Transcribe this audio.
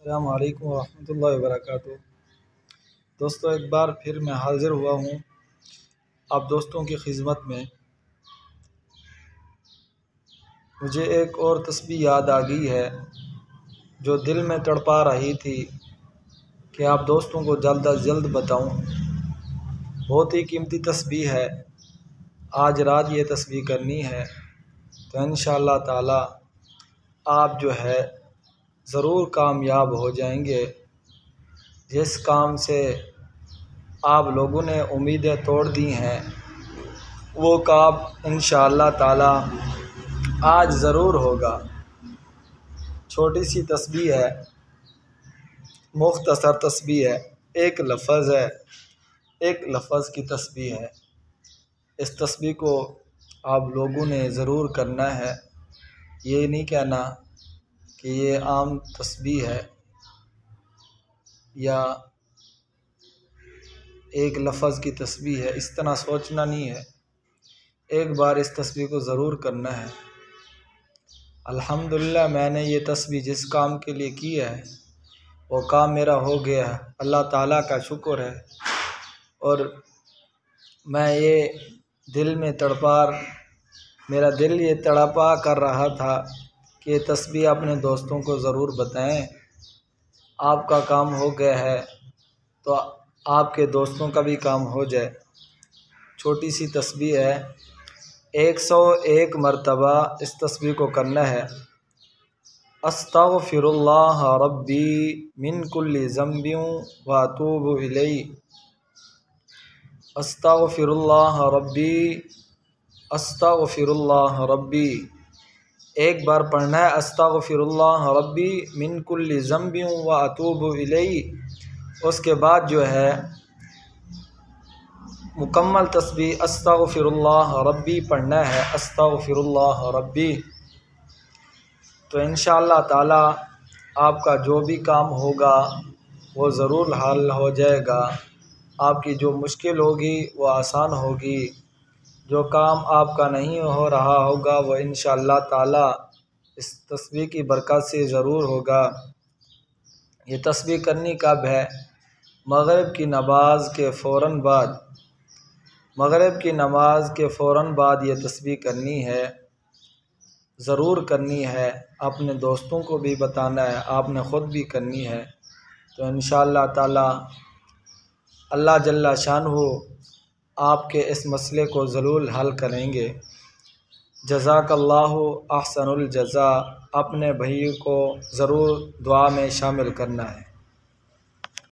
السلام علیکم ورحمۃ اللہ وبرکاتہ۔ دوستو، ایک بار پھر میں حاضر ہوا ہوں آپ دوستوں کی خدمت میں۔ مجھے ایک اور تسبیح یاد آ گئی ہے جو دل میں تڑپا رہی تھی کہ آپ دوستوں کو جلد از جلد بتاؤں۔ بہت ہی قیمتی تسبیح ہے، آج رات یہ تسبیح کرنی ہے تو انشاءاللہ تعالی آپ جو ہے ضرور کامیاب ہو جائیں گے۔ جس کام سے آپ لوگوں نے امیدیں توڑ دی ہیں وہ کام انشاءاللہ تعالی آج ضرور ہوگا۔ چھوٹی سی تسبیح ہے، مختصر تسبیح ہے، ایک لفظ کی تسبیح ہے۔ اس تسبیح کو آپ لوگوں نے ضرور کرنا ہے، یہ نہیں کہنا کہ یہ عام تسبیح ہے یا ایک لفظ کی تسبیح ہے، اس طرح سوچنا نہیں ہے۔ ایک بار اس تسبیح کو ضرور کرنا ہے۔ الحمدللہ میں نے یہ تسبیح جس کام کے لیے کی ہے وہ کام میرا ہو گیا ہے، اللہ تعالیٰ کا شکر ہے۔ اور میں یہ میرا دل یہ تڑپا کر رہا تھا کہ یہ تسبیح اپنے دوستوں کو ضرور بتائیں۔ آپ کا کام ہو گیا ہے تو آپ کے دوستوں کا بھی کام ہو جائے۔ چھوٹی سی تسبیح ہے، 101 مرتبہ اس تسبیح کو کرنا ہے۔ استغفر اللہ ربی من کل ذنب واتوب الیہ۔ استغفر اللہ ربی ایک بار پڑھنا ہے، استغفر اللہ ربی من کل ذنب واتوب الیہ۔ اس کے بعد جو ہے مکمل تسبیح استغفر اللہ ربی پڑھنا ہے، استغفر اللہ ربی۔ تو انشاءاللہ تعالی آپ کا جو بھی کام ہوگا وہ ضرور حل ہو جائے گا۔ آپ کی جو مشکل ہوگی وہ آسان ہوگی، جو کام آپ کا نہیں ہو رہا ہوگا وہ انشاءاللہ تعالی اس تسبیح کی برکت سے ضرور ہوگا۔ یہ تسبیح کرنی کب ہے؟ مغرب کی نماز کے فوراً بعد یہ تسبیح کرنی ہے، ضرور کرنی ہے۔ اپنے دوستوں کو بھی بتانا ہے، آپ نے خود بھی کرنی ہے۔ تو انشاءاللہ تعالی اللہ جل شانہ آپ کے اس مسئلے کو ضرور حل کریں گے۔ جزاک اللہ احسن الجزا۔ اپنے بھائی کو ضرور دعا میں شامل کرنا ہے۔